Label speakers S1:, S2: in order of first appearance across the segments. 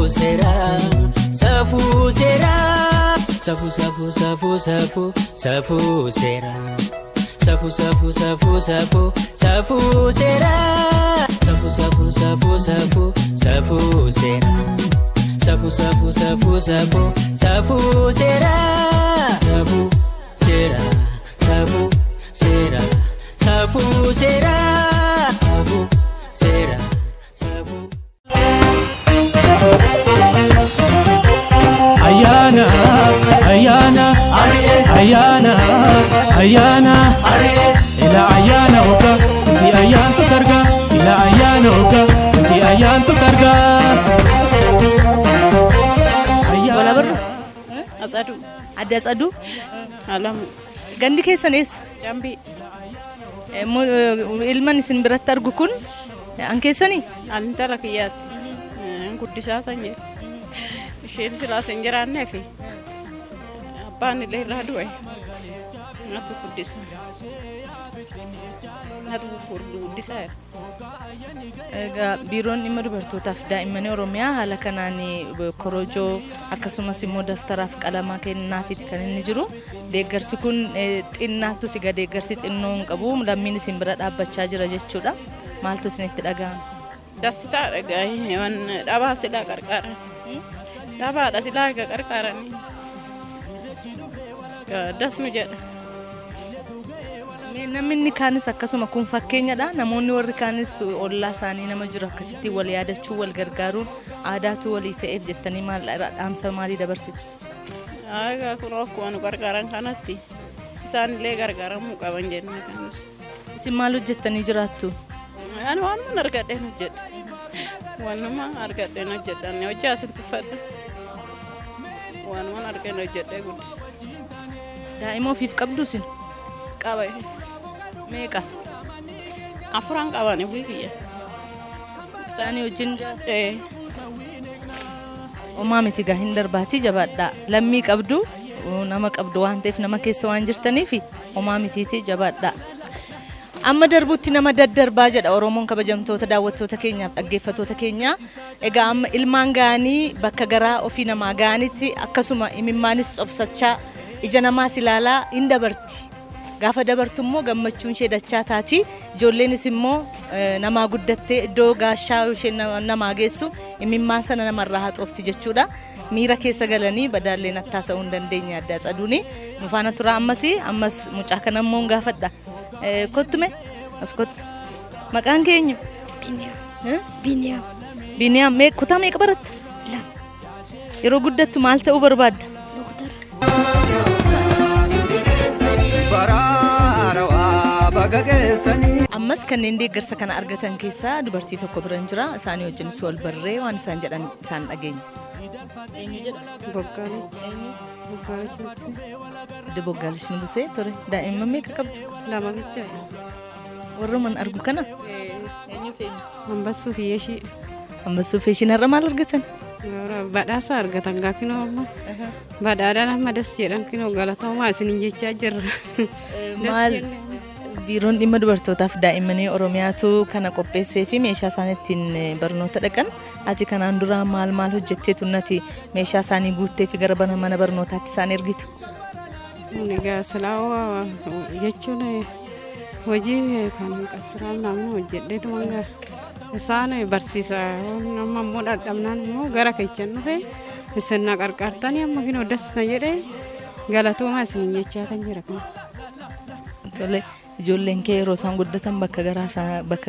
S1: Seeraa, Safuu Seeraa, Safuu Seeraa, Safuu Seeraa, Safuu Seeraa, Safuu Seeraa.
S2: Ayana, ayana, ayana, ayana, ila ayana oka, iti ayan tu targa, ila ayana oka, iti ayan tu targa.
S3: Wala baru? Asadu. Ada asadu? Alam. Gandi keessanis? Jambi. Ilman isin biratti argu kun an keessani? An intala kiyyaati. Guddisaa sanyee. Isheen silaas hin jiraanneefi abbaan illee irraa du'e natu guddisa natu guddisaa. Egaa biiroon dhimma dubartootaaf daa'immanii Oromiyaa haala kanaan korojoo akkasumas immoo daftaraaf qalamaa kennaafiti kan inni jiru. Deeggarsi kun xinnaattu siga deeggarsi xinnoo hin qabu lammiin isin bira dhaabbachaa jira jechuudha. Maaltu isinitti dhaga'ama? Dastaa dhaga'ee waan dhabaa silaa qarqara. Daawwadhaa silaa egaa qarqaranii dasnu jedha. Namni kaanis akkasuma kun fakkeenyadha. Namoonni warri kaanis ollaa isaanii nama jiru akkasitti wal yaadachuu wal gargaaruun aadaatu walii ta'eef jettanii maal dhaamsa maalii dabarsitu? Egaa kun akkuma nu gargaaran kanatti isaanillee gargaaramuu qaban jennee kanus. Isin maal hojjettanii jiraattu? Ani waanuma argadheen hojjedha. Waanuma argadheen hojjedha. Hojjaa sun tuffadha. Waan arginu hojjedhee guddisa. Daa'ima ofiif qabdu isin? Qaba. Meeqa? Afuran qabani wiikiyya. Isaanii wajjin? Homaa miti gaa hin darbaatii jabaadhaa. Lammii qabdu nama qabdu waan ta'eef nama keessa waan jirtaniif homaa mitiitii jabaadhaa. Amma darbuutti nama daddarbaa jedha Oromoon kabajamtoota daawwattoota keenyaaf dhaggeeffattoota keenya. Egaa amma ilmaan gaanii bakka garaa ofii namaa gaanitti akkasuma imimmaanis obsachaa ija namaas ilaalaa hin dabarti. Gaafa dabartu immoo gammachuun ishee dachaa taati. Ijoolleenis immoo namaa guddattee iddoo gaashaa ishee namaa geessu imimmaan sana namarraa haxoofti jechuudha. Miira keessa galanii badaalleen attaasa'uu hin dandeenye adda asaduuni. Nufaana tura ammas mucaa kana immoo gaafadha. Kottume as kottu maqaan keenyu Biniyaam kutaa meeqa baratta? Yeroo guddattu maal ta'uu barbaadda? Ammas kanneen deeggarsa kana argatan keessaa dubartii tokko biraan jira. Isaanii wajjinis wal barree waan isaan jedhan isaan dhageenya. Boggaalichi Nugusee ture. Daa'imman meeqa qabdu? Lama gachaa. Warrumaan argu kana? Hambasuu fi Yeeshii. Hambasuu fi Yeeshiin har'a maal argatan? Badhaasa argatan gaafinoo amma. Badhaadhaan amma das jedhan kinoo galatoomaa isiniin jechaa jirra. Maal biiroon dhimma dubartootaaf daa'immanii Oromiyaatu kana qopheessee fi meeshaa isaan ittiin barnoota dhaqan. Ati kanaan dura maal hojjettee tunnati meeshaa isaanii guuttee fi gara mana barnootaatti isaan ergitu? Egaa silaa jechuun hojii kan qasiraa namni hojjedheetu wanga isaan barsiisa nama immoo dhadhabnaan immoo gara keechan dhufe isin na qarqaartanii amma ginoo dasna jedhee galatoomaa isin jechaa kan jira kana. Tole ijoolleen kee yeroo isaan guddatan bakka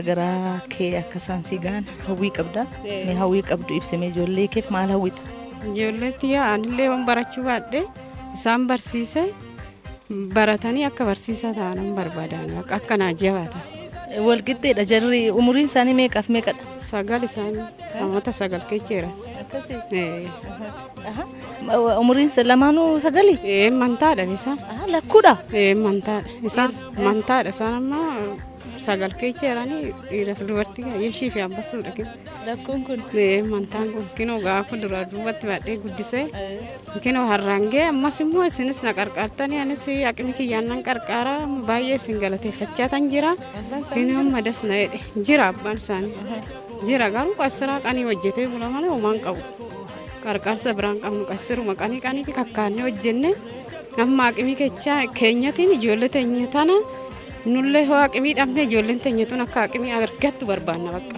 S3: garaa kee akka isaan si gahan hawwii qabda. Mee hawwii qabdu ibsimee ijoollee keef maal hawwita? Ijoolleetti anillee waan barachuu baadhee isaan barsiise baratanii akka barsiisaa ta'an barbaadan akka naa jabaata. Wal qixxeedha jarri umuriin isaanii meeqaaf meeqadha? 9 isaanii namoota 9 kecheera. Umuriin lamaanuu 9? Mantaadha isa. Lakkuudha? Mantaadha isa mantaadha isaan amma 9 kecheeranii dhiira fi dubartii Yeeshii fi Ambasuudha. Lakkuun kun? Mantaan kun kinoo gaafa dura duubatti baadhee guddisee kinoo harraangee ammas immoo isinis na qarqaartanii anis aqni kiyyaan nan qarqaara baay'ee isin galateeffachaa tan jira. Kinoo madas na jedhe jira abbaan isaanii. Jira garuu qasiraa qanii hojjetee bula malee homaan qabu. qarqarsa biraan qabnu qasiruma qanii kakkaannee hojjenne amma aqimii keenyatiin ijoollee teenya tana nullee hoo aqimii dhabne ijoolleen teenya tun akka aqimii argattu barbaanna bakka.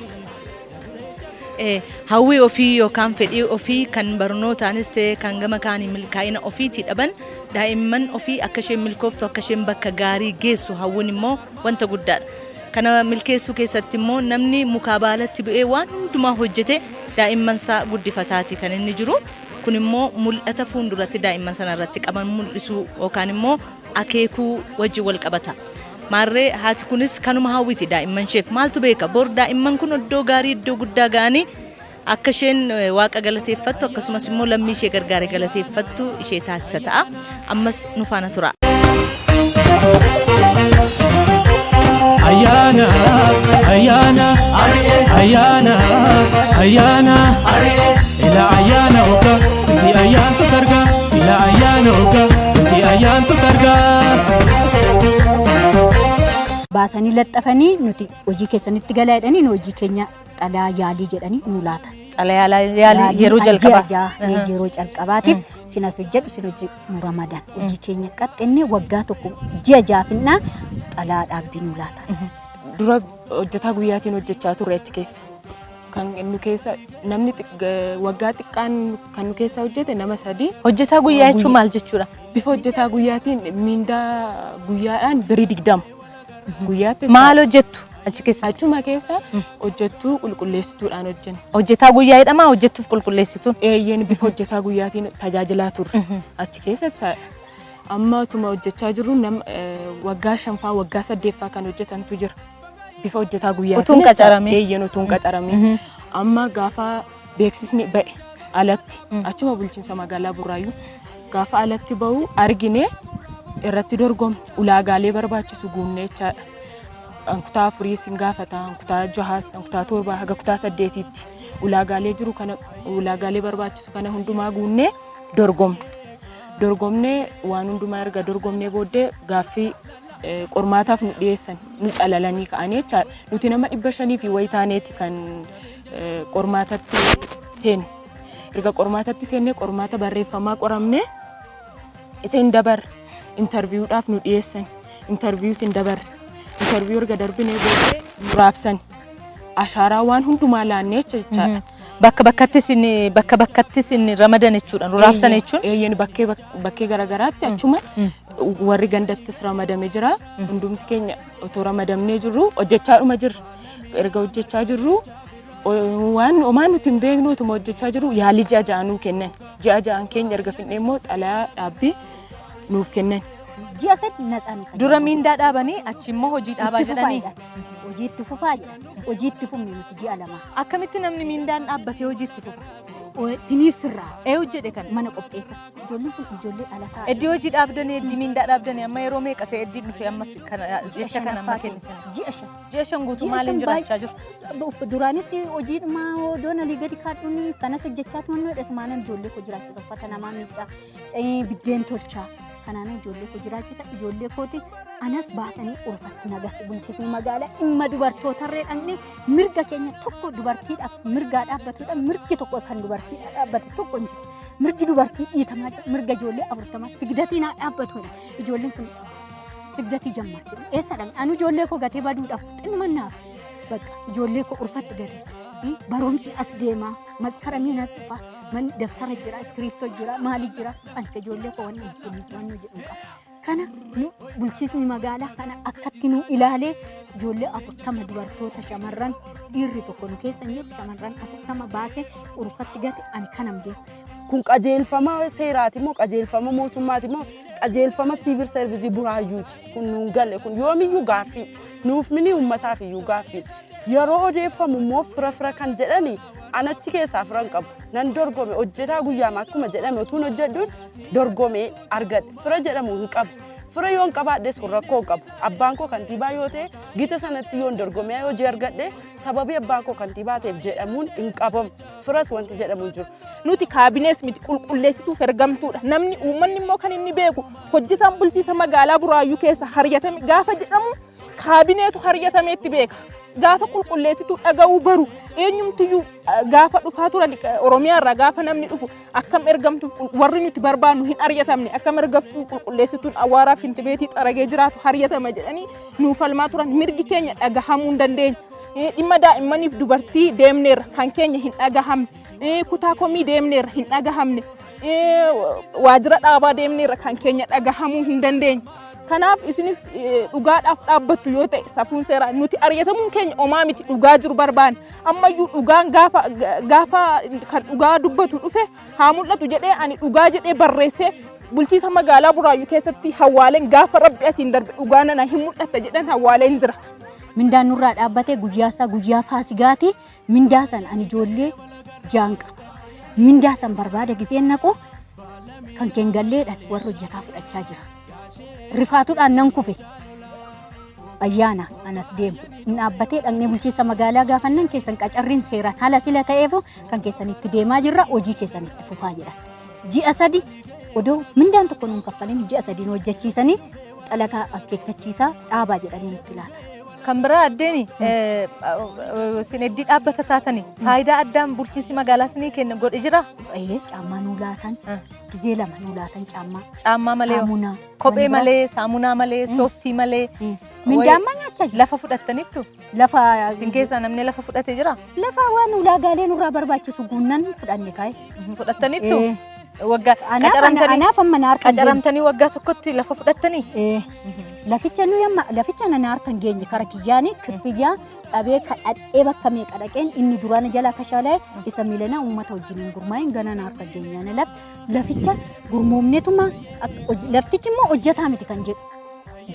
S4: Hawwii ofii yookaan fedhii ofii kan barnootaanis ta'e kan gama kaanii milkaa'ina ofiitii dhaban daa'imman ofii akka isheen milkooftu akka isheen bakka gaarii geessu hawwuun immoo wanta guddaadha. Kana milkeessuu keessatti immoo namni mukaa baalatti bu'ee waan hundumaa hojjete daa'imman isaa guddifataati kan inni jiru. Kun immoo mul'ata fuulduratti daa'imman sana irratti qaban mul'isuu yookaan immoo akeekuu wajjin wal qabata. Maarree haati kunis kanuma hawwiti daa'imman isheef maaltu beeka bor daa'imman kun iddoo gaarii iddoo guddaa ga'anii akka isheen waaqa galateeffattu akkasumas immoo lammii ishee gargaaree galateeffattu ishee taasisa ta'a. Ammas nu faana tura.
S2: Ayyaana ayyaana ayyaana ayyaana ila ayyaana oka iti ayyaantu targa ila ayyaana oka iti ayyaantu targa.
S5: Baasanii laxxafanii nuti hojii keessanitti galaa jedhanii hojii keenya xalaa yaalii jedhanii nu laata.
S4: Xalaa yaalii yeroo jalqabaa.
S5: Yeroo jalqabaatiif sinas hojjedhu sin hojii nu ramadan hojii keenya qaxxinne waggaa tokko ji'a jaafinnaa xalaa dhaabbii nu laata.
S6: Dura hojjetaa guyyaatiin hojjechaa turre achi keessa. Kan nu keessa namni waggaa xiqqaan kan nu keessa hojjete nama 3.
S4: Hojjetaa guyyaa jechuun maal jechuudha?
S6: Bifa hojjetaa guyyaatiin mindaa guyyaadhaan birii 20. Guyyaatti
S4: maal hojjettu achi keessa?
S6: Achuma keessa hojjettuu qulqulleessituudhaan hojjenna.
S4: Hojjetaa guyyaa jedhama hojjettuuf qulqulleessituun?
S6: Eeyyeen bifa hojjetaa guyyaatiin tajaajilaa turre achi keessa amma tuma hojjechaa jirru waggaa 5 waggaa 8 kan hojjetantu jira. Bifa hojjetaa guyyaatiin
S4: utuun qacaramee
S6: eeyyeen utuun qacaramee amma gaafa beeksisni ba'e alatti achuma bulchiinsa magaalaa Burraayyuu gaafa alatti ba'u argine irratti dorgomne ulaagaalee barbaachisu guunnee jechaadha. Kutaa 4 sin gaafata, kutaa 6, kutaa 7 haga kutaa 8tti ulaagaalee jiru kana ulaagaalee barbaachisu kana hundumaa guunnee dorgomne waan hundumaa erga dorgomnee booddee gaaffii qormaataaf nu dhiyeessan nu dhalalanii ka'anii jechaadha. Nuti nama 500 fi wayitaaneeti kan qormaatatti seenne. Erga qormaatatti seennee qormaata barreeffamaa qoramne isin dabar interviewudhaaf nu dhiyeessan. Interview sin dabar. Interview erga darbinee booddee nu raabsan. Ashaaraa waan hundumaa laannee jechaadha.
S4: Bakka bakkatti sin ramadan jechuudha. Nu raabsan jechuun?
S6: Eeyyeen bakkee garagaraatti achuma warri gandattis ramadamee jira. Hundumti keenya otoo ramadamnee jirru hojjechaadhuma jirra. Erga hojjechaa jirru waan omaan nuti hin beeknu utuma hojjechaa jirru yaalii ji'a ja'anuu kennan. Ji'a ja'an keenya erga fixnee immoo xalayaa dhaabbii nuuf kennan.
S5: Ji'a 8 natsaan
S4: dura mindaa dhaabanii achi immoo hojii dhaabaa jedhanii
S5: hojii itti fufaa jedhan. Hojii itti fufne nuti ji'a 2.
S4: Akkamitti namni mindaan dhaabbatee hojii itti fufa?
S5: Siniif sirraa.
S4: Hojjete kan
S5: mana qopheessa. Ijoolleen kun ijoollee dhalataa.
S4: Eddii hojii dhaabdanii eddii mindaa dhaabdanii amma yeroo meeqa ta'e eddii dhufe ammas kana jecha kana amma kennitan. Ji'a 5 guutuu maaliin jiraachaa jirtu?
S5: Duraanis hojiidhuma odoon alii gadi kaadhuun kanas hojjechaa tumannu dhasmaanan ijoollee koo jiraachisa uffata namaa miicaa biddeen tolchaa. Kanaan ijoollee koo jiraachisa ijoollee kooti anas baasanii urfatti nagatti bulchisni magaalaa dhimma dubartootarree dhaqne mirga keenya tokko dubartiidhaaf mirgaa dhaabbatudha mirgi tokko kan dubartiidhaaf dhaabbate tokko hin jiru mirgi dubartii dhiitamaa jira mirga ijoollee 40 sigdatiin haa dhaabbatudha ijoolleen kun sigdatii jammaatti eessa dhaqne ani ijoollee koo gatee baduudhaaf xinnumannaaf bakka ijoollee koo urfatti gatee barumsi as deemaa maskaramiin as dhufaa man daftara jira iskiriiftoo jira maali jira ani ijoollee koo waan jedhu qaba kana bulchiisni magaalaa kana akkatti nu ilaalee ijoollee 40 dubartoota shamarran dhiirri tokko nu keessa hin jiru shamarran 40 baasee urfatti gate ani kanam deemu.
S7: Kun qajeelfama seeraati moo qajeelfama mootummaati moo qajeelfama siivil serviisii Buraayyuuti kun nuun galle kun yoomiyyuu gaaffii nuuf mini uummataaf iyyuu gaaffii yeroo odeeffamu immoo fira kan jedhani anachi keessaa firan qabu nan dorgome hojjetaa guyyaama akkuma jedhame utuun hojjedhuun dorgomee argadhe fira jedhamu hin qabu fira yoon qabaadhes kun rakkoo qabu abbaan koo kantiibaa yoo ta'e gita sanatti yoon dorgomee hojii argadhe sababii abbaan koo kantiibaa ta'eef jedhamuun hin qabamu firas wanti jedhamu jiru.
S8: Nuti kaabinees miti qulqulleessituuf ergamtuudha. Namni uummanni immoo kan inni beeku hojjetaan bulchiisa magaalaa Buraayyuu keessa hariyatame gaafa jedhamu kaabineetu hariyatameetti beeka. gaafa qulqulleessitu dhaga'uu baru eenyumtiyyuu gaafa dhufaa turan Oromiyaa irraa gaafa namni dhufu akkam ergamtuuf warri nuti barbaannu hin ariyatamne akkam ergaftuu qulqulleessituun awwaaraa fi intibeetii xaragee jiraatu hariyatama jedhanii nuuf falmaa turan mirgi keenya dhagahamuu hin dandeenye. Dhimma daa'immaniif dubartii deemneerra kan keenya hin dhagahamne kutaa komii deemneerra hin dhagahamne waajjira dhaabaa deemneerra kan keenya dhagahamuu hin dandeenye. Kanaaf isinis dhugaadhaaf dhaabbattu yoo ta'e Safuun Seeraa nuti ariyatamuun keenya omaa miti dhugaa jiru barbaanne ammayyuu dhugaan gaafa kan dhugaa dubbatu dhufe haa mul'atu jedhee ani dhugaa jedhee barreessee bulchiisa magaalaa Buraayyuu keessatti hawaaleen gaafa rabbi asiin darbe dhugaa nana hin mul'atta jedhan hawaaleen jira.
S5: Mindaan nurraa dhaabbatee guyyaa faasigaati mindaa san ani ijoollee jaanqa mindaa san barbaada giseen naqu kan keengalleedhaan warra hojjetaa fudhachaa jira. Rifaatuudhaan nan kufe ayyaana anas deemu hin dhaabbatee dhaqnee bulchiisa magaalaa gaafannan keessan qacarriin seeraan haala sila ta'eef kan keessanitti deemaa jirra hojii keessanitti fufaa jedha. Ji'a 3 odoo mindaan tokko nuun kaffalin ji'a 3 hojjechiisanii xalagaa akeekkachiisaa dhaabaa jedhanii nutti laata.
S4: Kan biraa addeeni sineddii dhaabbata taatanii faayidaa addaan bulchiinsi magaalaa sinii kenna godhe jira.
S5: Caammaa nuu laatan gizee 2 nuu laatan
S4: caammaa malee kophee malee saamunaa malee sooftii malee
S5: mindaamma nyaachaa jira.
S4: Lafa fudhattaniittu
S5: lafa
S4: sin keessaa namni lafa fudhatee jira.
S5: Lafa waan ulaagaalee nurraa barbaachisu guunnan fudhanne kaa'e
S4: fudhattaniittu. Waggaa
S5: qacaramtanii
S4: waggaa tokkotti lafa fudhattanii.
S5: Laficha nu yamma laficha nana harkan geenye kara kiyyaani kirfiyyaa dhabee kadhadhee bakka meeqa dhaqeen inni duraan jala kashaalee isa miilana uummata wajjin gurmaa'in ganana harkan geenyaan laficha gurmuumneetuma laftichi immoo hojjetaa miti kan jedhu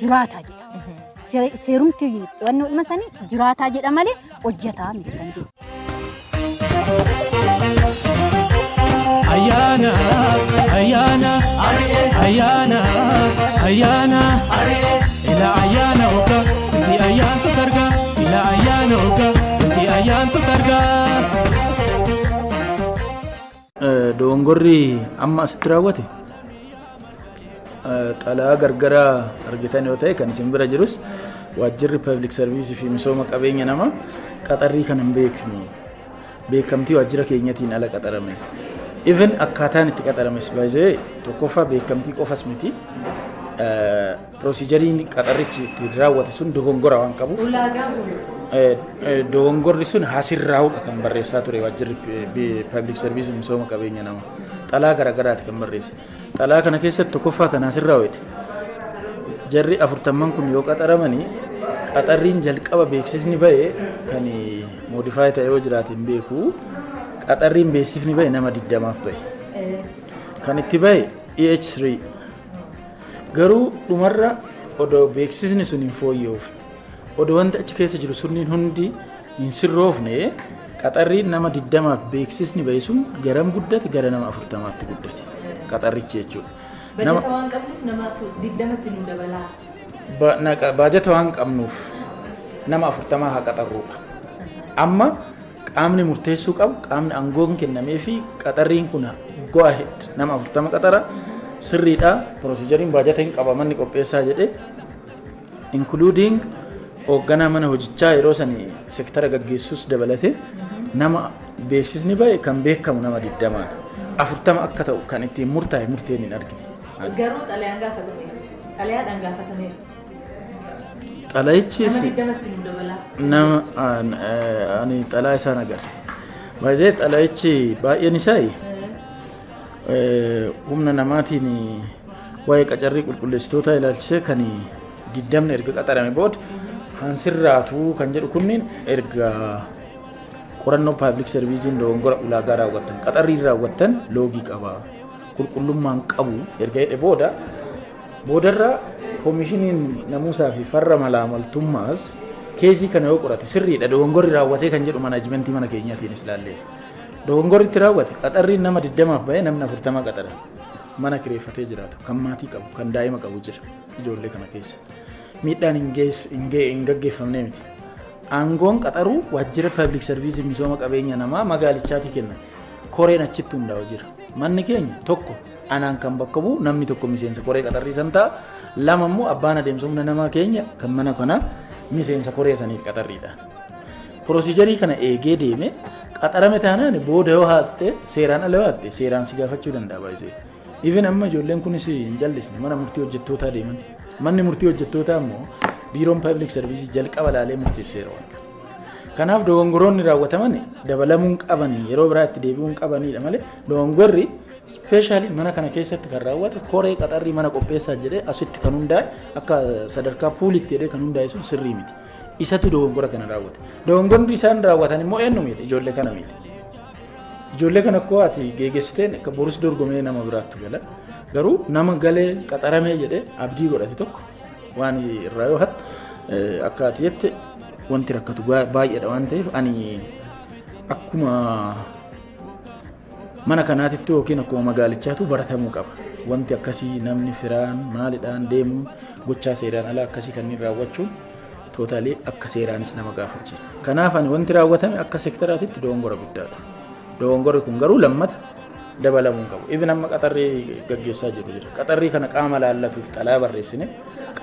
S5: jiraataa jedha. Seerumti wanni dhuma sanii jiraataa jedha malee hojjetaa miti kan jedhu.
S2: Ayana, ayana, ayana, ayana, ila ayana oka, inti ayan tu targa, ila ayana oka, inti ayan tu targa.
S9: Dongorri amma asitti raawwate xalaa gargaraa argitan yoo ta'e kan isin bira jirus waajjirri public service fi misooma qabeenya nama qaxarrii kan hin beekne beekamtii waajjira keenyatiin ala qaxarame. Even akkaataan itti qaxarames baay'ee tokkoffaa beekamtii qofas miti proosijariin qaxarrichi itti raawwate sun dogongora waan qabuuf dogongorri sun hasirraa'uudha kan barreessaa ture waajjirri public service misooma qabeenya nama xalaa garagaraati kan barreesse. Xalaa kana keessatti tokkoffaa kan hasirraa'uudha. Jarri 40 kun yoo qaxaramanii qaxarriin jalqaba beeksisni ba'e kan modify ta'e yoo jiraate hin beeku. Qaxarriin beeksifni ba'e nama 20 ba'e. Kan itti ba'e EH3 garuu dhumarra odoo beeksisni sun hin fooyya'uuf odoo wanti achi keessa jiru sunniin hundi hin sirroofne qaxarriin nama 20 beeksisni ba'e sun garam guddate gara nama 40tti guddate qaxarrichi jechuudha.
S4: Baajata waan qabnuuf nama 20tti nu dabalaa.
S9: Baajata waan qabnuuf nama 40 haa qaxarruudha. Amma qaamni murteessuu qabu qaamni aangoon kennamee fi qaxarriin kun go ahead nama 40 qaxara sirriidha proosijariin baajata hin qaba manni qopheessaa jedhe including hoogganaa mana hojichaa yeroo sanii sektara gaggeessuus dabalate nama beeksisni ba'e kan beekamu nama 20 40 akka ta'u kan ittiin murtaa'e murteen hin argine.
S4: Garuu xalayaan gaafatameera. Xalayaadhaan gaafatameera.
S9: Xalayichis nama ani xalaa isaan agarre. Baay'ee xalayichi baay'een isaa humna namaatiin waa'ee qacarrii qulqulleessitoota ilaalchisee kan 20 erga qaxarame booda hansirraatu kan jedhu kunniin erga qorannoo public servicein dogongora ulaagaa raawwatan qaxarrii raawwatan loogii qaba qulqullummaan qabu erga jedhe boodarra koomishiniin namuusaa fi farra malaamaltummaas keezii kana yoo qorate sirriidha dogongorri raawwatee kan jedhu manaajimentii mana keenyaatiinis ilaallee dogongorri itti raawwate qaxarriin nama 20 ba'ee namni 40 qaxara mana kireeffatee jiraatu kan maatii qabu kan daa'ima qabu jira ijoollee kana keessa miidhaan hin gaggeeffamne miti. Aangoon qaxaruu waajjira public service misooma qabeenya namaa magaalichaatii kenna koreen achitti hundaa'u jira manni keenya tokko anaan kan bakka bu'u namni tokko miseensa koree qaxarrii san ta'a lama immoo abbaan adeemsa humna namaa keenya kan mana kana miseensa koree saniif qaxarriidha Pirosiijarii kana eegee deeme qaxarame taanaan booda yoo haatte seeraan ala yoo haatte seeraan si gaafachuu danda'a baay'ee. Even amma ijoolleen kunis hin jallisne mana murtii hojjettootaa deeman. Manni murtii hojjettootaa immoo biiroon pablic service jalqaba laalee murteesseera waan kana. Kanaaf dogongoroonni raawwataman dabalamuu qabanii yeroo biraatti deebi'uu qabanidha malee dogongorri speeshaalii mana kana keessatti kan raawwate koree qaxarrii mana qopheessaa jedhee asitti kan hundaa'e akka sadarkaa puulitti jedhee kan hundaa'e sun sirrii miti. Isatu dogongora kana raawwate. Dogongorri isaan raawwatan immoo eenyu miidha ijoollee kana miidha. Ijoollee kana akkoo ati geegessiteen akka borus dorgomee nama biraattu gala. Garuu nama galee qaxaramee jedhee abdii godhate tokko waan irraa yoo hatte akka ati jette wanti rakkatu baay'eedha waan ta'eef ani akkuma mana kanaatitti yookiin akkuma magaalichaatu baratamuu qaba. Wanti akkasii namni firaan maalidhaan deemuun gochaa seeraan alaa akkasii kanneen raawwachuun tootaalii akka seeraanis nama gaafachiisa. Kanaaf ani wanti raawwatame akka sektaraatitti dogongora guddaadha. Dogongorri kun garuu lammata dabalamuu qabu. Ibn amma qaxarrii gaggeessaa jiru jira. Qaxarrii kana qaama laallatuuf xalaa barreessine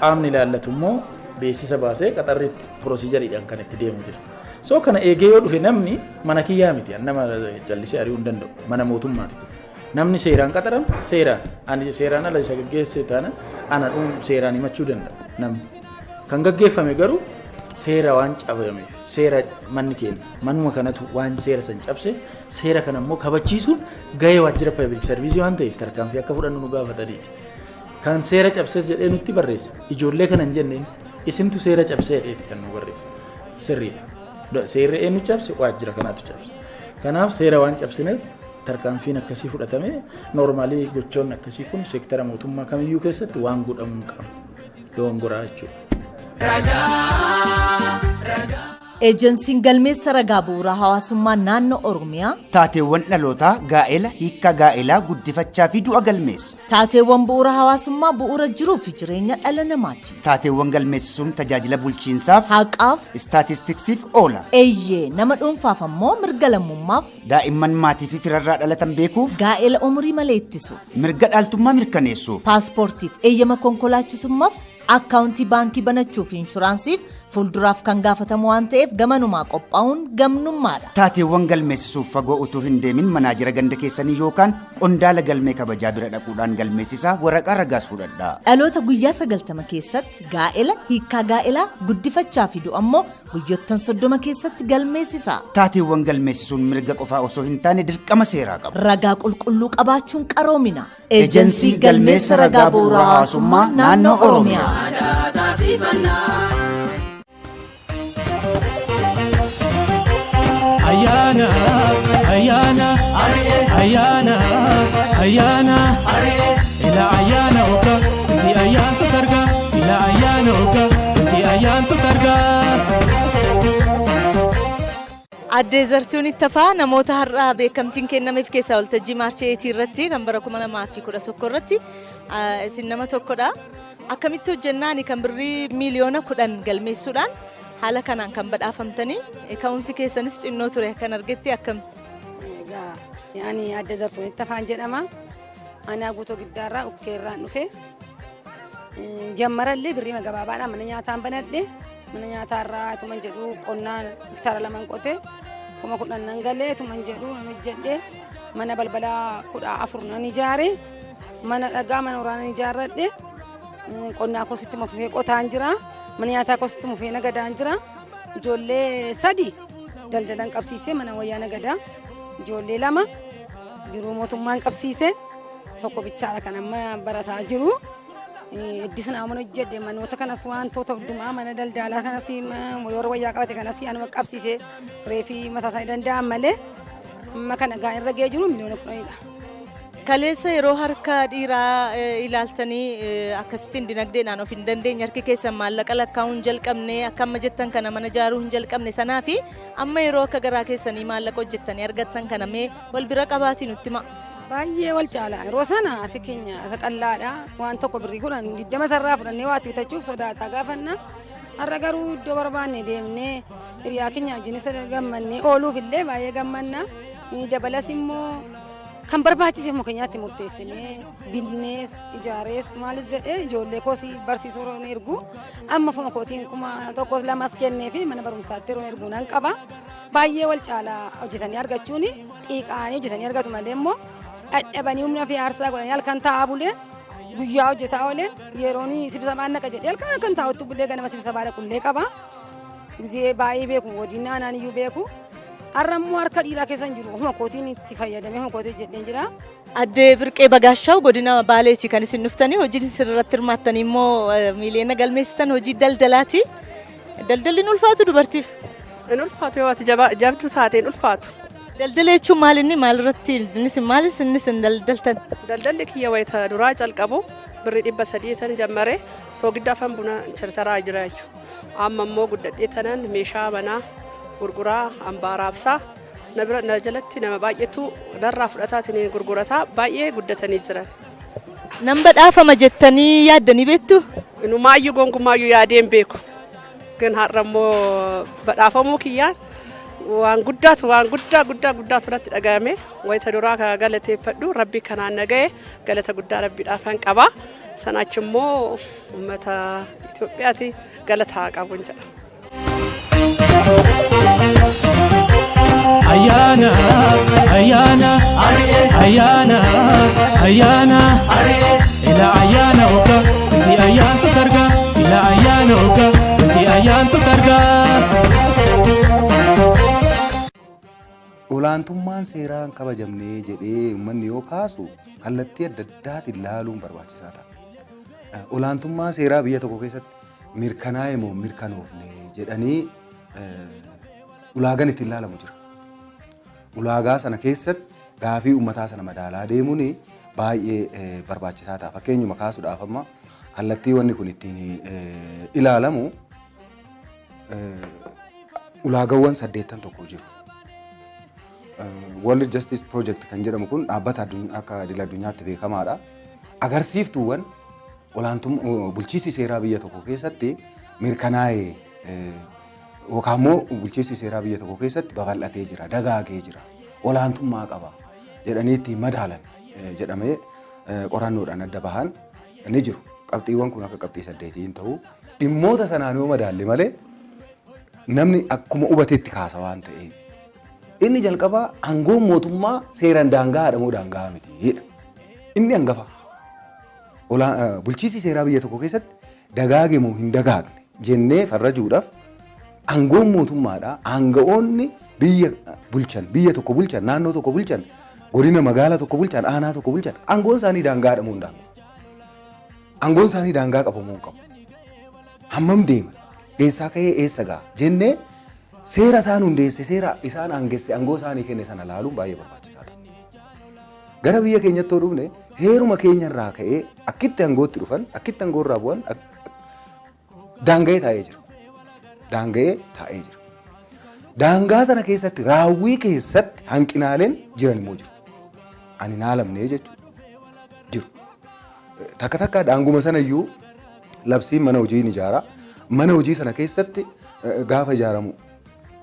S9: qaamni laallatu immoo beeksisa baasee qaxarriitti pirosiijariidhaan kan itti deemu jira. So kana eegee yoo dhufe namni mana kiyyaa miti nama jallisee ari'uu hin danda'u mana mootummaati. Namni seeraan qaxarame seeraan ani seeraan ala isa gaggeesse taana ana seeraan himachuu danda'u namni. Kan gaggeeffame garuu seera waan cabameef seera manni keenya manuma kanatu waan seera san cabse seera kana immoo kabachiisuun gahee waajjira pablic service waan ta'eef tarkaanfii akka fudhannu nu gaafataniiti. Kan seera cabses jedhee nutti barreessa ijoollee kana hin jenneen isintu seera cabsee jedheeti kan nu barreessa sirriidha. Seerri eenyu cabse waajjira kanaatu cabse. Kanaaf seera waan cabsineef tarkaanfiin akkasii fudhatame noormaalii gochoonni akkasii kun seektara mootummaa kamiyyuu keessatti waan godhamuu qabu dogongoraa jechuudha.
S4: Eejensiin galmeessa ragaa bu'uuraa hawaasummaa naannoo Oromiyaa
S10: taateewwan dhalootaa gaa'ela hiikkaa gaa'elaa guddifachaa fi du'a galmeessa.
S4: Taateewwan bu'uura hawaasummaa bu'uura jiruu fi jireenya dhala namaati.
S10: Taateewwan galmeessisuun tajaajila bulchiinsaaf
S4: haqaaf
S10: istaatistiksiif oola.
S4: Eeyyee nama dhuunfaaf ammoo mirga lammummaaf
S10: daa'imman maatii fi firarraa dhalatan beekuuf
S4: gaa'ela umurii malee ittisuuf
S10: mirga dhaaltummaa mirkaneessuuf
S4: paaspoortiif eeyyama konkolaachisummaaf akkaawuntii baankii banachuuf inshuraansiif fuulduraaf kan gaafatamu waan ta'eef gamanumaa qophaa'uun gamnummaadha.
S10: Taateewwan galmeessisuuf fagoo utuu hin deemin manaajira ganda keessanii yookaan qondaala galmee kabajaa bira dhaquudhaan galmeessisaa waraqaa ragaas fudhadhaa.
S4: Dhaloota guyyaa 90 keessatti gaa'ela hiikkaa gaa'elaa guddifachaa fi du'a ammoo guyyoottan 30 keessatti galmeessisaa.
S10: Taateewwan galmeessisuun mirga qofaa osoo hin taane dirqama seeraa qaba.
S4: Ragaa qulqulluu qabaachuun qaroomina.
S10: Eejensii galmeessa ragaa bu'uuraa hawaasummaa naannoo Oromiyaa.
S2: Ayana, ayana, ayana, ayana, ila ayana oka, iti ayan tu targa, ila ayana oka, iti ayan tu targa.
S4: Addee Zartuun Ittafaa namoota har'aa beekamtiin kennameef keessaa waltajjii maarchii 8 irratti kan bara 2011 irratti isin nama tokkodha. Akkamitti hojjennaan kan birrii miliyoona 10 galmeessuudhaan haala kanaan kan badhaafamtanii ka'umsi keessanis xinnoo ture kan argetti akkamitti?
S3: Ani Addee Zartuun Ittafaan jedhama. Ani guutoo giddaarraa ukkeerraan dhufe. Jammarallee birrii gabaabaadhaan mana nyaataan banadhe. Mana nyaataarraa tuman jedhu qonnaan hektaara 2 qote. Kuma 10 galee tuman jedhu hojjedhe. Mana balbalaa 14 nan ijaare. Mana dhagaa mana waraanaa ijaarradhe. Qonnaa kositti mufee qotaan jira. Mana nyaataa kositti mufee nagadaan jira. Ijoollee 3 daldalan qabsiisee mana wayyaa nagadaa. Ijoollee 2 jiruu mootummaan qabsiisee tokko bichaadha kan amma barataa jiru. Iddisna mana hojjedhe manoota kanas wantoota hundumaa mana daldalaa kanas yeroo wayyaa qabate kanas anuma qabsiisee reefii mataa isaanii danda'an malee amma kana gaa irra ga'ee jiru miliyoona 10dha.
S4: Kaleessa yeroo harka dhiiraa ilaaltanii akkasittiin dinagdeedhaan of hin dandeenye harki keessan maallaqa lakkaa'uun jalqabne akka amma jettan kana mana ijaaruu hin jalqabne sanaa fi amma yeroo akka garaa keessanii maallaqa hojjettanii argattan kana mee wal bira qabaatii nutti himaa.
S3: Baay'ee wal caala yeroo sana harki keenya akka qallaadha waan tokko birrii 20 sarraa fudhannee waatti bitachuuf sodaataa gaafanna. Har'a garuu iddoo barbaanne deemnee hiriyaa keenya wajjinis gammannee ooluuf illee baay'ee gammanna. Dabalas immoo kan barbaachiseef muka nyaatti murteessinee binnees ijaarees maalis jedhee ijoollee koosii barsiisuu roon ergu amma fuma kootiin kuma tokkos lamas kennee fi mana barumsaatti roon ergu nan qaba.
S11: baay'ee wal caalaa hojjetanii argachuun xiiqaanii hojjetanii argatu malee immoo dhadhabanii humna fi aarsaa godhanii halkan taa'aa bulee guyyaa hojjetaa oolee yeroon sibsabaan naqa jedhee halkan taa'utti bulee ganama sibsabaa dhaqullee qaba. Gizee baay'ee beeku wadiin naannaan iyyuu beeku. Har'a immoo harka dhiiraa keessa hin jiru. Huma kootiin itti fayyadamee huma kootii hojjedhee jira.
S4: Addee Birqee Bagaashaw godina Baaleeti kan isin dhuftanii hojii sirratti hirmaattanii immoo miiliyoona galmeessitan hojii daldalaati. Daldalli ni ulfaatu dubartiif?
S12: Ni ulfaatu yoo ati jabduu taate ni ulfaatu.
S4: Daldala jechuun maal inni maalirratti maalis innis hin daldaltan?
S12: Daldalli kiyya wayita duraa calqabu birrii 300 tan jammare soogiddaafan buna chircharaa jira jechuudha. Amma immoo guddadhee tanan meeshaa manaa gurguraa ambaaraabsaa na jalatti nama baay'eetu darraa fudhataatiin gurgurataa baay'ee guddatanii jiran.
S4: Nan badhaafama jettanii yaaddanii beektu?
S12: Numaayyuu gonkumaayyuu yaadeen beeku. Gan har'a immoo badhaafamuu kiyyaan waan guddaatu irratti dhagahame wayita duraa ka galateeffadhu rabbi kanaan naga'e galata guddaa rabbiidhaaf kan qaba. Sanaachi immoo uummata Itoophiyaati galataa qabuun jedha.
S2: Ayyaana ayyaana ayyaana ayyaana ila ayyaana oka iti ayyaantu targa ila ayyaana oka iti ayyaantu targa.
S13: Olaantummaan seeraan kabajamnee jedhee uummanni yoo kaasu kallattii adda addaatiin ilaaluun barbaachisaa ta'a. Olaantummaa seeraa biyya tokko keessatti mirkanaa'e moo mirkanoofne jedhanii ulaagaan ittiin ilaalamu jira. Ulaagaa sana keessatti gaafii uummataa sana madaalaa deemuun baay'ee barbaachisaa ta'a. Fakkeenyuma kaasuudhaaf amma kallattii wanni kun ittiin ilaalamu ulaagawwan 8 tokko jiru. World Justice Project kan jedhamu kun dhaabbata akka idil addunyaatti beekamaadha. Agarsiiftuuwwan bulchiinsi seeraa biyya tokko keessatti mirkanaa'e yookaan immoo bulchiinsi seeraa biyya tokko keessatti babal'atee jira, dagaagee jira, olaantummaa qaba jedhanii ittiin madaalan jedhamee qorannoodhaan adda bahan ni jiru. Qabxiiwwan kun akka qabxii 8 ta'uu dhimmoota sanaan yoo madaalle malee namni akkuma hubateetti kaasa waan ta'eef. Inni jalqabaa aangoon mootummaa seeraan daangaadha moo daangaa miti? Inni hangafa. Bulchiinsi seeraa biyya tokko keessatti dagaage moo hin dagaagne jennee farrajuudhaaf aangoon mootummaadha. Aanga'oonni biyya bulchan, biyya tokko bulchan, naannoo tokko bulchan, godina magaalaa tokko bulchan, aanaa tokko bulchan, aangoon isaanii daangaadha moo hin daangaa? Aangoon isaanii daangaa qabu moo hin qabu? Hammam deema? Eessaa ka'ee eessa ga'a? Jennee seera isaan hundeesse, seera isaan aangesse, aangoo isaanii kenne sana laaluun baay'ee barbaachisaa ta'a. Gara biyya keenyatti yoo dhufne heeruma keenyarraa ka'ee akkitti aangootti dhufan, akkitti aangoorraa bu'an daanga'ee taa'ee jira. Daanga'ee taa'ee jira. Daangaa sana keessatti raawwii keessatti hanqinaaleen jiran immoo jiru. Ani naalamnee jechuudha. Jiru. Takka takka daanguma sanayyuu labsiin mana hojii ni ijaara. Mana hojii sana keessatti gaafa ijaaramu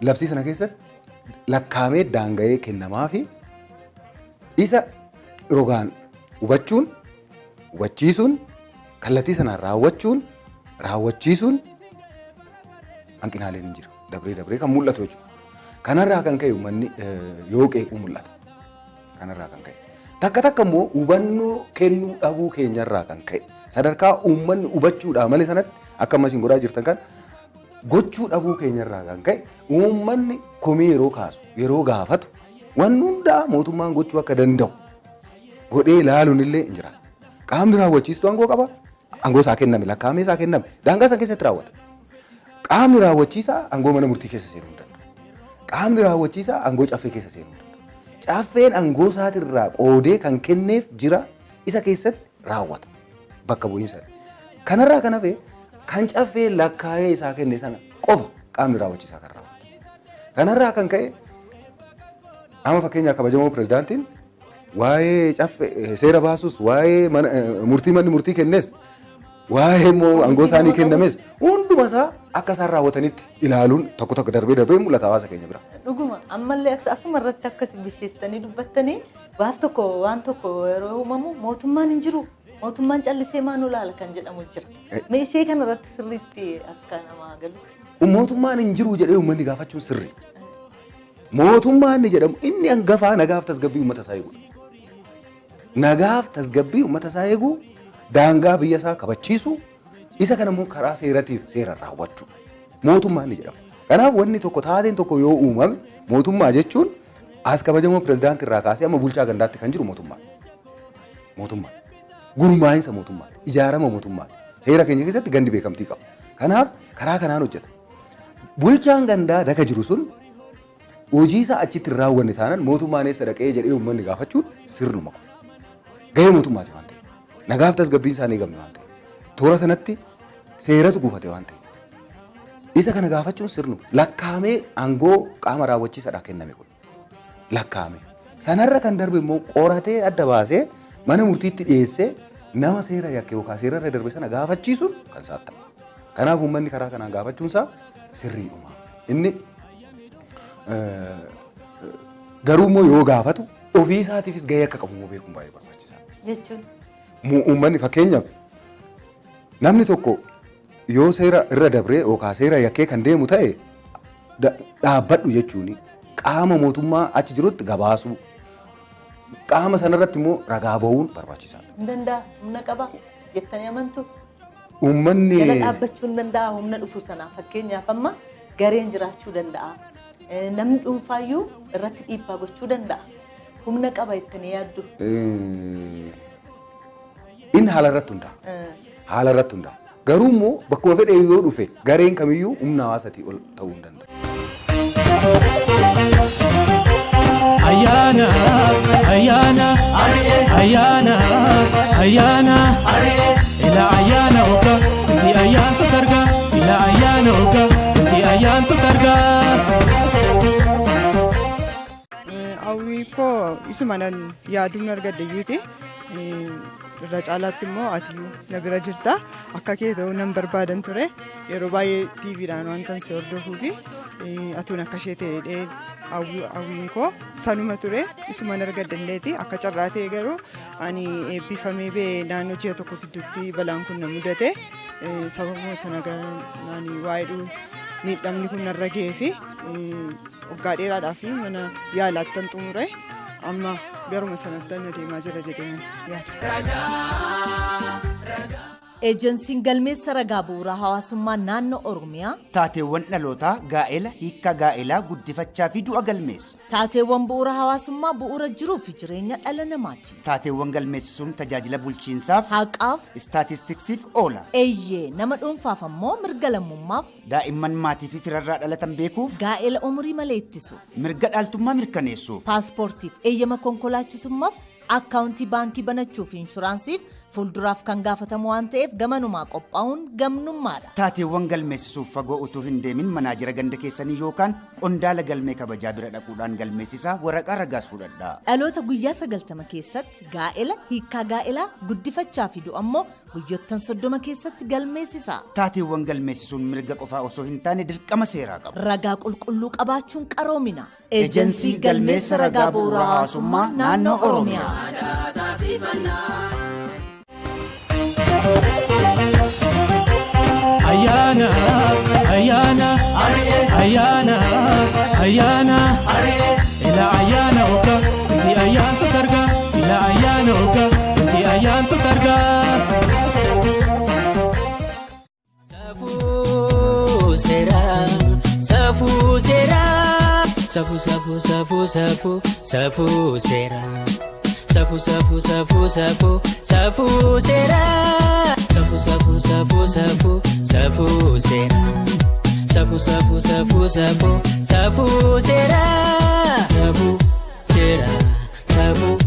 S13: labsii sana keessatti lakkaamee daanga'ee kennamaa fi isa rogaan hubachuun, hubachiisuun, kallattii sanaan raawwachiisuun hanqinaaleen hin jiru. Dabree kan mul'atu jechuudha. Kanarraa kan ka'e uummanni yoo qeequ mul'ata. Kanarraa kan ka'e. Takka immoo hubannoo kennuu dhabuu keenyarraa kan ka'e. Sadarkaa uummanni hubachuudhaa malee sanatti akka ammas godhaa jirtan kan gochuu dhabuu keenyarraa kan ka'e uummanni komii yeroo kaasu yeroo gaafatu waan hundaa mootummaan gochuu akka danda'u godhee ilaaluun illee hin jiraatu. Qaamni raawwachiistu aangoo qaba. Aangoo isaa kenname, lakkaa'amee isaa kenname. Daangaa sana keessatti raawwata. Qaamni raawwachiisaa aangoo mana murtii keessa seenuu hin danda'u. Qaamni raawwachiisaa aangoo caffee keessa seenuu hin danda'u. Caffeen aangoo isaatirraa qoodee kan kenneef jira isa keessatti raawwata. Bakka bu'iinsa. Kanarraa kan hafe kan caffee lakkaa'ee isaa kenne sana qofa qaamni raawwachiisaa kan raawwatu. Kanarraa kan ka'e amma fakkeenyaaf kabajamoo pirezidaantiin waa'ee caffee seera baasus waa'ee manni murtii kennes waa'ee immoo aangoo isaanii kennames hunduma isaa akka isaan raawwatanitti ilaaluun tokko darbee mul'ata hawaasa keenya bira.
S4: Dhuguma ammallee asuma irratti akkas bisheessanii dubbattanii waan tokko yeroo uumamu mootummaan hin jiru. Mootummaan callisee maanuu laala kan jedhamu jira. Meeshee kana irratti sirriitti akka namaa galutti.
S13: Mootummaan hin jiru jedhee uummanni gaafachuun sirri. mootummaan ni jedhamu inni hangafaa nagaaf tasgabbii uummata isaa eegudha. Nagaaf tasgabbii uummata isaa eeguu daangaa biyya isaa kabachiisu isa kana immoo karaa seeratiif seera raawwachuu mootummaan ni jedhamu. Kanaaf wanni tokko taateen tokko yoo uumame mootummaa jechuun as kabajamoo pirezidaantii irraa kaasee amma bulchaa gandaatti kan jiru mootummaa. Mootummaa. Gurmaa'insa mootummaa. Ijaarama mootummaa. Heera keenya keessatti gandi beekamtii qaba. Kanaaf karaa kanaan hojjeta. Bulchaan gandaa daka jiru sun hojii isaa achitti hin raawwanne taanaan mootummaan eessa dhaqee jedhee uummanni gaafachuun sirnuma. Gahee mootummaati waan ta'eef. Nagaaf tasgabbiin isaanii eegamne waan ta'eef. Toora sanatti seeratu guufate waan ta'eef. Isa kana gaafachuun sirnuma. Lakkaa'amee aangoo qaama raawwachiisaadhaa kenname kun. Lakkaa'amee. Sanarra kan darbe immoo qoratee adda baasee mana murtiitti dhiyeessee nama seera yakke yookaan seerarra darbe sana gaafachiisuun kan saattama. Kanaaf uummanni karaa kanaan gaafachuun isaa sirriidhuma. Inni garuu immoo yoo gaafatu ofii isaatiifis gahee akka qabu beekuun baay'ee barbaachisaadha.
S4: Jechuun
S13: uummanni fakkeenyaaf namni tokko yoo seera irra dabree yookaan seera yakkee kan deemu ta'e dhaabbadhu jechuun qaama mootummaa achi jirutti gabaasuu qaama sanarratti immoo ragaa bahuun barbaachisaadha.
S4: Hin danda'a humna qaba jettanii amantu.
S13: Uummanni
S4: jala dhaabbachuu hin danda'a humna dhufu sana fakkeenyaaf amma gareen jiraachuu danda'a. Namni dhuunfaayyuu irratti dhiibbaa gochuu danda'a. Humna qaba jettanii yaaddu.
S13: Inni haala irratti hundaa'a. Haala irratti hundaa'a. Garuu immoo bakkuma fedhe yoo dhufe gareen kamiyyuu humna hawaasatii ol ta'uu hin danda'u.
S2: Ayyaana ayyaana ayyaana ayyaana ila ayyaana oka iti ayyaantu targa ila ayyaana oka iti ayyaantu targa.
S14: Hawwii koo isumanan yaaduun argadde yuuti irra caalaatti immoo atiyyuu na bira jirta akka kee ta'uu nan barbaadan ture yeroo baay'ee tiiviidhaan wanta si hordofuu fi atuun akka ishee ta'ee hawwiin koo sanuma ture isuman argaddanneeti akka carraa ta'e garuu ani eebbifamee bee naannoo ji'a tokko gidduutti balaan kun na mudate sababuma sana naani waa'ee miidhamni kun narra ga'ee fi waggaa dheeraadhaaf mana yaalaattan xumure amma garuma sanatti deemaa jira jedhee yaada.
S4: Eejensiin galmeessa ragaa bu'uuraa hawaasummaa naannoo Oromiyaa
S10: taateewwan dhalootaa gaa'ela hiikkaa gaa'elaa guddifachaa fi du'a galmeessa.
S4: Taateewwan bu'uura hawaasummaa bu'uura jiruu fi jireenya dhala namaati.
S10: Taateewwan galmeessisuun tajaajila bulchiinsaaf
S4: haqaaf
S10: istaatistiksiif oola.
S4: Eeyyee nama dhuunfaaf ammoo mirga lammummaaf
S10: daa'imman maatii fi firarraa dhalatan beekuuf
S4: gaa'ela umurii malee ittisuuf
S10: mirga dhaaltummaa mirkaneessuuf
S4: paaspoortiif eeyyama konkolaachisummaaf akkaawuntii baankii banachuu fi inshuraansiif fuulduraaf kan gaafatamu waan ta'eef gamanumaa qophaa'uun gamnummaadha.
S10: Taateewwan galmeessisuuf fagoo utuu hin deemin manaajira ganda keessanii yookaan qondaala galmee kabajaa bira dhaquudhaan galmeessisaa waraqaa ragaas fudhadhaa.
S4: Dhaloota guyyaa 90 keessatti gaa'ela hiikkaa gaa'elaa guddifachaa fi du'a ammoo guyyoottan 30 keessatti galmeessisaa.
S10: Taateewwan galmeessisuun mirga qofaa osoo hin taane dirqama seeraa qaba.
S4: Ragaa qulqulluu qabaachuun qaroomina. Eejensii galmeessa ragaa bu'uuraa hawaasummaa naannoo Oromiyaa.
S2: Ayyaana ayyaana ayyaana ayyaana ila ayyaana oka iti ayyaantu targa ila ayyaana oka iti ayyaantu targa.
S1: Safuu Seeraa Safuu Seeraa Safuu Safuu Safuu Safuu Safuu Seeraa Safuu Safuu Safuu Safuu Safuu Seeraa Safuu Safuu Safuu Safuu Safuu Seeraa Safuu Safuu Safuu Safuu Safuu Seeraa Safuu Seeraa Safuu